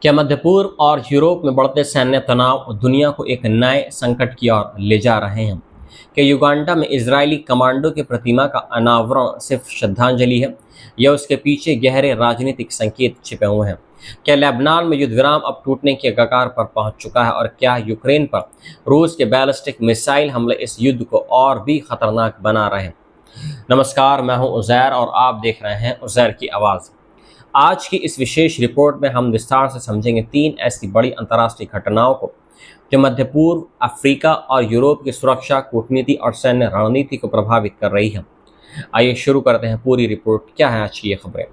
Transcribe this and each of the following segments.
क्या मध्य पूर्व और यूरोप में बढ़ते सैन्य तनाव दुनिया को एक नए संकट की ओर ले जा रहे हैं? क्या युगांडा में इजरायली कमांडो की प्रतिमा का अनावरण सिर्फ श्रद्धांजलि है या उसके पीछे गहरे राजनीतिक संकेत छिपे हुए हैं? क्या लेबनान में युद्ध विराम अब टूटने के कगार पर पहुंच चुका है और क्या यूक्रेन पर रूस के बैलिस्टिक मिसाइल हमले इस युद्ध को और भी खतरनाक बना रहे हैं? नमस्कार, मैं हूं उजैर और आप देख रहे हैं उजैर की आवाज़। आज की इस विशेष रिपोर्ट में हम विस्तार से समझेंगे 3 ऐसी बड़ी अंतर्राष्ट्रीय घटनाओं को जो मध्य पूर्व, अफ्रीका और यूरोप की सुरक्षा, कूटनीति और सैन्य रणनीति को प्रभावित कर रही है। आइए शुरू करते हैं पूरी रिपोर्ट। क्या है आज की ये खबरें?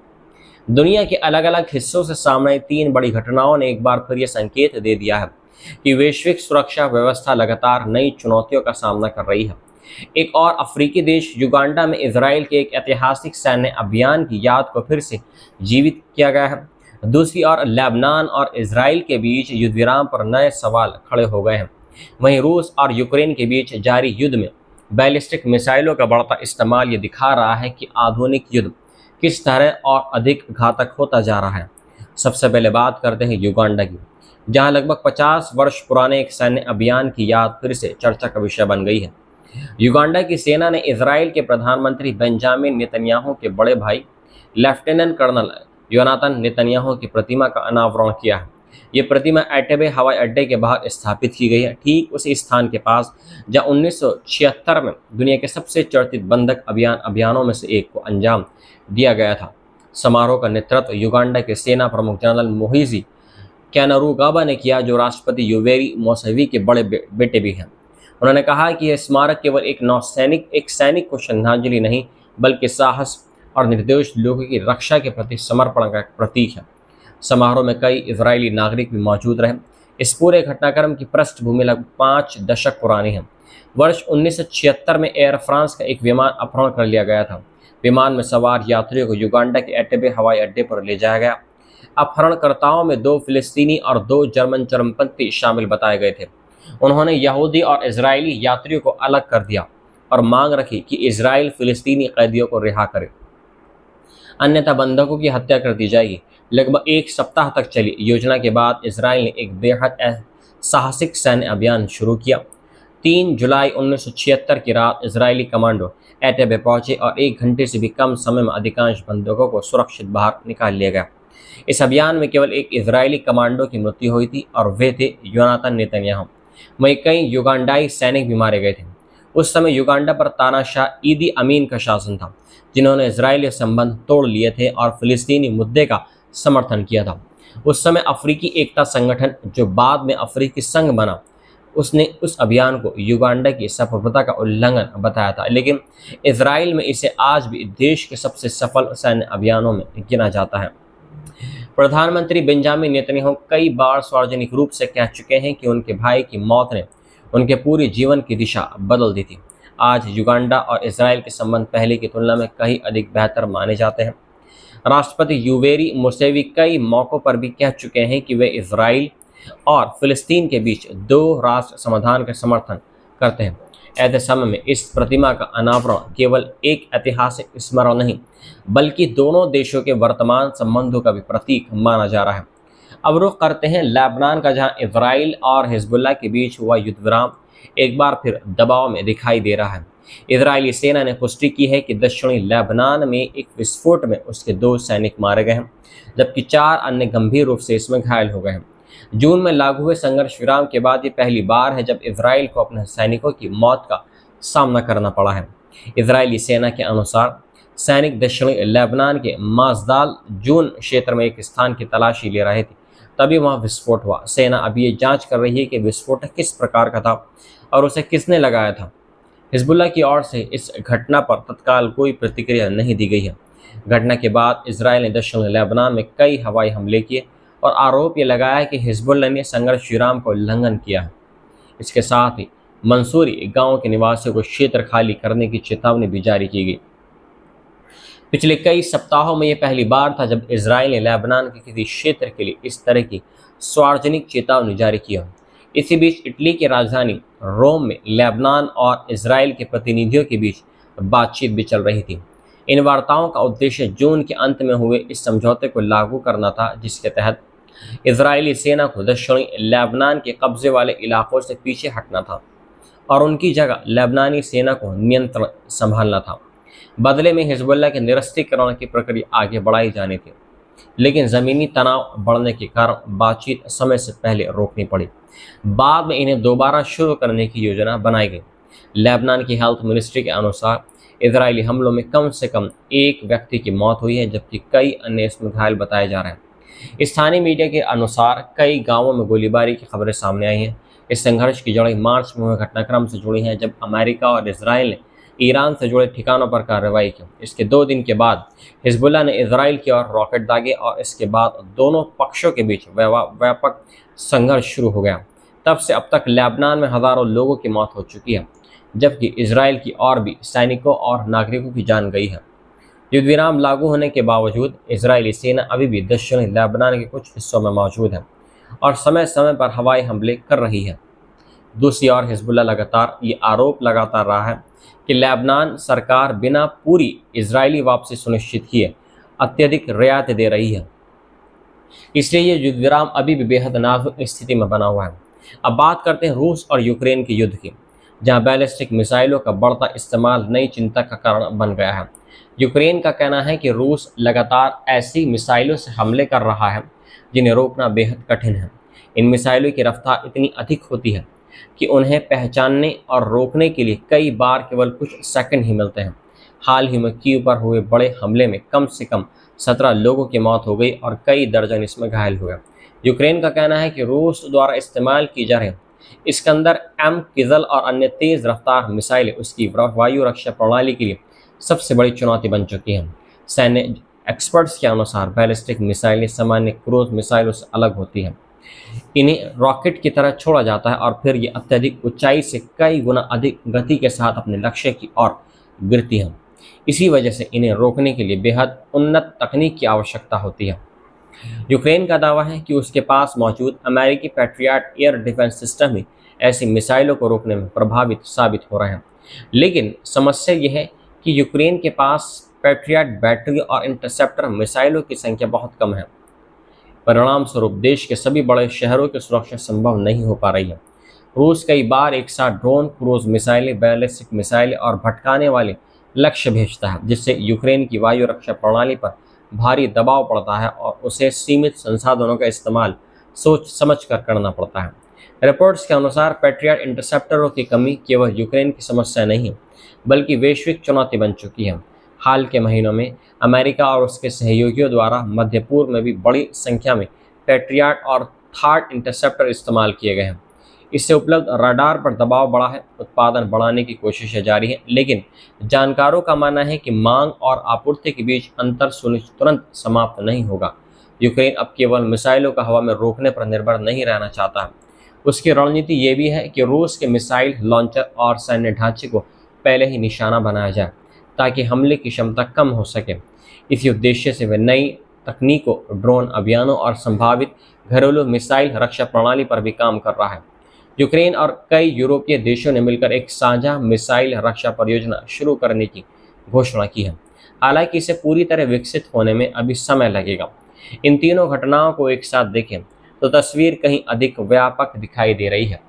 दुनिया के अलग अलग हिस्सों से सामने 3 बड़ी घटनाओं ने एक बार फिर ये संकेत दे दिया है कि वैश्विक सुरक्षा व्यवस्था लगातार नई चुनौतियों का सामना कर रही है। एक और अफ्रीकी देश युगांडा में इजराइल के एक ऐतिहासिक सैन्य अभियान की याद को फिर से जीवित किया गया है। दूसरी ओर लेबनान और इजराइल के बीच युद्ध विराम पर नए सवाल खड़े हो गए हैं। वहीं रूस और यूक्रेन के बीच जारी युद्ध में बैलिस्टिक मिसाइलों का बढ़ता इस्तेमाल ये दिखा रहा है कि आधुनिक युद्ध किस तरह और अधिक घातक होता जा रहा है। सबसे पहले बात करते हैं युगांडा की, जहां लगभग 50 वर्ष पुराने एक सैन्य अभियान की याद फिर से चर्चा का विषय बन गई है। युगांडा की सेना ने इजराइल के प्रधानमंत्री बेंजामिन नेतन्याहू के बड़े भाई लेफ्टिनेंट कर्नल योनाथन नेतन्याहू की प्रतिमा का अनावरण किया है। ये प्रतिमा एंटेबे हवाई अड्डे के बाहर स्थापित की गई है, ठीक उसी स्थान के पास जहां 1976 में दुनिया के सबसे चर्चित बंधक अभियानों में से एक को अंजाम दिया गया था। समारोह का नेतृत्व युगांडा के सेना प्रमुख जनरल मोहिजी कैनरुगाबा ने किया, जो राष्ट्रपति योवेरी मुसेवेनी के बड़े बेटे भी हैं। उन्होंने कहा कि यह स्मारक केवल एक सैनिक को श्रद्धांजलि नहीं, बल्कि साहस और निर्दोष लोगों की रक्षा के प्रति समर्पण का एक प्रतीक है। समारोह में कई इजरायली नागरिक भी मौजूद रहे। इस पूरे घटनाक्रम की पृष्ठभूमि लगभग 5 दशक पुरानी है। वर्ष 1976 में एयर फ्रांस का एक विमान अपहरण कर लिया गया था। विमान में सवार यात्रियों को युगांडा के एंटेबे हवाई अड्डे पर ले जाया गया। अपहरणकर्ताओं में 2 फिलिस्तीनी और 2 जर्मन चरमपंथी शामिल बताए गए थे। उन्होंने यहूदी और इजरायली यात्रियों को अलग कर दिया और मांग रखी कि इजराइल फिलिस्तीनी कैदियों को रिहा करे, अन्यथा बंधकों की हत्या कर दी जाएगी। लगभग 1 सप्ताह तक चली योजना के बाद इजराइल ने एक बेहद साहसिक सैन्य अभियान शुरू किया। 3 जुलाई 1976 की रात इजरायली कमांडो एंटेबे पहुंचे और 1 घंटे से भी कम समय में अधिकांश बंधकों को सुरक्षित बाहर निकाल लिया गया। इस अभियान में केवल एक इजरायली कमांडो की मृत्यु हुई थी और वे थे योनाथन नेतन्याहू। वहीं कई युगांडाई सैनिक भी मारे गए थे। उस समय युगांडा पर तानाशाह ईदी अमीन का शासन था, जिन्होंने इजरायली संबंध तोड़ लिए थे और फिलिस्तीनी मुद्दे का समर्थन किया था। उस समय अफ्रीकी एकता संगठन, जो बाद में अफ्रीकी संघ बना, उसने उस अभियान को युगांडा की संप्रभुता का उल्लंघन बताया था, लेकिन इजराइल में इसे आज भी देश के सबसे सफल सैन्य अभियानों में गिना जाता है। प्रधानमंत्री बेंजामिन नेतन्याहू कई बार सार्वजनिक रूप से कह चुके हैं कि उनके भाई की मौत ने उनके पूरे जीवन की दिशा बदल दी थी। आज युगांडा और इजराइल के संबंध पहले की तुलना में कहीं अधिक बेहतर माने जाते हैं। राष्ट्रपति योवेरी मुसेवेनी कई मौक़ों पर भी कह चुके हैं कि वे इजराइल और फिलिस्तीन के बीच 2 राष्ट्र समाधान का समर्थन करते हैं। ऐसे समय में इस प्रतिमा का अनावरण केवल एक ऐतिहासिक स्मरण नहीं, बल्कि दोनों देशों के वर्तमान संबंधों का भी प्रतीक माना जा रहा है। अब रुख करते हैं लेबनान का, जहां इजराइल और हिजबुल्लाह के बीच हुआ युद्ध विराम एक बार फिर दबाव में दिखाई दे रहा है। इजरायली सेना ने पुष्टि की है कि दक्षिणी लेबनान में एक विस्फोट में उसके 2 सैनिक मारे गए हैं, जबकि 4 अन्य गंभीर रूप से इसमें घायल हो गए हैं। जून में लागू हुए संघर्ष विराम के बाद ये पहली बार है जब इजराइल को अपने सैनिकों की मौत का सामना करना पड़ा है। इजरायली सेना के अनुसार सैनिक दक्षिणी लेबनान के माजदाल जून क्षेत्र में एक स्थान की तलाशी ले रहे थे, तभी वहां विस्फोट हुआ। सेना अभी ये जांच कर रही है कि विस्फोट किस प्रकार का था और उसे किसने लगाया था। हिजबुल्लाह की ओर से इस घटना पर तत्काल कोई प्रतिक्रिया नहीं दी गई है। घटना के बाद इजराइल ने दक्षिणी लेबनान में कई हवाई हमले किए और आरोप ये लगाया कि हिजबुल्लाह ने संघर्ष विराम का उल्लंघन किया है। इसके साथ ही मंसूरी गांव के निवासियों को क्षेत्र खाली करने की चेतावनी भी जारी की गई। पिछले कई सप्ताहों में यह पहली बार था जब इजराइल ने लेबनान के किसी क्षेत्र के लिए इस तरह की सार्वजनिक चेतावनी जारी की हो। इसी बीच इटली की राजधानी रोम में लेबनान और इजराइल के प्रतिनिधियों के बीच बातचीत भी चल रही थी। इन वार्ताओं का उद्देश्य जून के अंत में हुए इस समझौते को लागू करना था, जिसके तहत इजरायली सेना को दक्षिणी लेबनान के कब्जे वाले इलाकों से पीछे हटना था और उनकी जगह लेबनानी सेना को नियंत्रण संभालना था। बदले में हिजबुल्लाह के निरस्त्रीकरण की प्रक्रिया आगे बढ़ाई जानी थी, लेकिन ज़मीनी तनाव बढ़ने के कारण बातचीत समय से पहले रोकनी पड़ी। बाद में इन्हें दोबारा शुरू करने की योजना बनाई गई। लेबनान की हेल्थ मिनिस्ट्री के अनुसार इजरायली हमलों में कम से कम एक व्यक्ति की मौत हुई है, जबकि कई अन्य इसमें घायल बताए जा रहे हैं। स्थानीय मीडिया के अनुसार कई गांवों में गोलीबारी की खबरें सामने आई हैं। इस संघर्ष की जड़ें मार्च में हुए घटनाक्रम से जुड़ी हैं, जब अमेरिका और इजराइल ने ईरान से जुड़े ठिकानों पर कार्रवाई की। इसके 2 दिन के बाद हिजबुल्लाह ने इजराइल की ओर रॉकेट दागे और इसके बाद दोनों पक्षों के बीच व्यापक संघर्ष शुरू हो गया। तब से अब तक लेबनान में हजारों लोगों की मौत हो चुकी है, जबकि इजराइल की और भी सैनिकों और नागरिकों की जान गई है। युद्ध विराम लागू होने के बावजूद इजरायली सेना अभी भी दक्षिणी लेबनान के कुछ हिस्सों में मौजूद है और समय समय पर हवाई हमले कर रही है। दूसरी ओर हिजबुल्लाह लगातार ये आरोप लगाता रहा है कि लेबनान सरकार बिना पूरी इजरायली वापसी सुनिश्चित किए अत्यधिक रियायतें दे रही है, इसलिए ये युद्ध विराम अभी भी बेहद नाजुक स्थिति में बना हुआ है। अब बात करते हैं रूस और यूक्रेन के युद्ध की, जहां बैलिस्टिक मिसाइलों का बढ़ता इस्तेमाल नई चिंता का कारण बन गया है। यूक्रेन का कहना है कि रूस लगातार ऐसी मिसाइलों से हमले कर रहा है जिन्हें रोकना बेहद कठिन है। इन मिसाइलों की रफ्तार इतनी अधिक होती है कि उन्हें पहचानने और रोकने के लिए कई बार केवल कुछ सेकंड ही मिलते हैं। हाल ही में कीव पर हुए बड़े हमले में कम से कम 17 लोगों की मौत हो गई और कई दर्जन इसमें घायल हुए। यूक्रेन का कहना है कि रूस द्वारा इस्तेमाल की जा रही इस्कंदर एम किजल और अन्य तेज रफ्तार मिसाइलें उसकी वायु रक्षा प्रणाली के लिए सबसे बड़ी चुनौती बन चुकी हैं। सैन्य एक्सपर्ट्स के अनुसार बैलिस्टिक मिसाइलें सामान्य क्रूज मिसाइलों से अलग होती हैं। इन्हें रॉकेट की तरह छोड़ा जाता है और फिर ये अत्यधिक ऊंचाई से कई गुना अधिक गति के साथ अपने लक्ष्य की ओर गिरती हैं। इसी वजह से इन्हें रोकने के लिए बेहद उन्नत तकनीक की आवश्यकता होती है। यूक्रेन का दावा है कि उसके पास मौजूद अमेरिकी पैट्रियट एयर डिफेंस सिस्टम ही ऐसी मिसाइलों को रोकने में प्रभावित साबित हो रहे हैं। लेकिन समस्या यह है कि यूक्रेन के पास पैट्रियट बैटरी और इंटरसेप्टर मिसाइलों की संख्या बहुत कम है। परिणाम स्वरूप देश के सभी बड़े शहरों की सुरक्षा संभव नहीं हो पा रही है। रूस कई बार एक साथ ड्रोन, क्रूज मिसाइलें, बैलिस्टिक मिसाइलें और भटकाने वाले लक्ष्य भेजता है, जिससे यूक्रेन की वायु रक्षा प्रणाली पर भारी दबाव पड़ता है और उसे सीमित संसाधनों का इस्तेमाल सोच समझ कर करना पड़ता है। रिपोर्ट्स के अनुसार पैट्रियट इंटरसेप्टरों की कमी केवल यूक्रेन की समस्या नहीं है, बल्कि वैश्विक चुनौती बन चुकी है। हाल के महीनों में अमेरिका और उसके सहयोगियों द्वारा मध्य पूर्व में भी बड़ी संख्या में पैट्रियट और थार्ड इंटरसेप्टर इस्तेमाल किए गए हैं। इससे उपलब्ध रडार पर दबाव बढ़ा है, उत्पादन बढ़ाने की कोशिशें जारी हैं, लेकिन जानकारों का मानना है कि मांग और आपूर्ति के बीच अंतर तुरंत समाप्त नहीं होगा। यूक्रेन अब केवल मिसाइलों का हवा में रोकने पर निर्भर नहीं रहना चाहता है। उसकी रणनीति ये भी है कि रूस के मिसाइल लॉन्चर और सैन्य ढांचे को पहले ही निशाना बनाया जाए, ताकि हमले की क्षमता कम हो सके। इसी उद्देश्य से वे नई तकनीकों, ड्रोन अभियानों और संभावित घरेलू मिसाइल रक्षा प्रणाली पर भी काम कर रहा है। यूक्रेन और कई यूरोपीय देशों ने मिलकर एक साझा मिसाइल रक्षा परियोजना शुरू करने की घोषणा की है। हालांकि इसे पूरी तरह विकसित होने में अभी समय लगेगा। इन तीनों घटनाओं को एक साथ देखें तो तस्वीर कहीं अधिक व्यापक दिखाई दे रही है।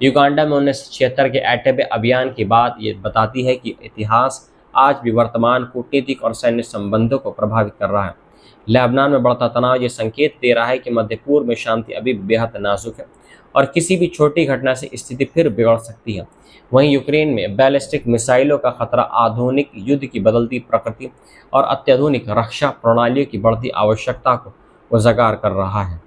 युगांडा में 1976 के एटेबे अभियान की बात ये बताती है कि इतिहास आज भी वर्तमान कूटनीतिक और सैन्य संबंधों को प्रभावित कर रहा है। लेबनान में बढ़ता तनाव ये संकेत दे रहा है कि मध्य पूर्व में शांति अभी बेहद नाजुक है और किसी भी छोटी घटना से स्थिति फिर बिगड़ सकती है। वहीं यूक्रेन में बैलिस्टिक मिसाइलों का खतरा आधुनिक युद्ध की बदलती प्रकृति और अत्याधुनिक रक्षा प्रणालियों की बढ़ती आवश्यकता को उजागर कर रहा है।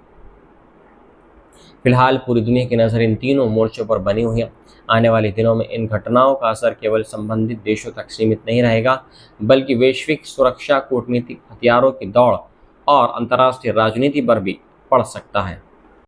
फिलहाल पूरी दुनिया की नज़र इन तीनों मोर्चों पर बनी हुई है। आने वाले दिनों में इन घटनाओं का असर केवल संबंधित देशों तक सीमित नहीं रहेगा, बल्कि वैश्विक सुरक्षा, कूटनीतिक हथियारों की दौड़ और अंतर्राष्ट्रीय राजनीति पर भी पड़ सकता है।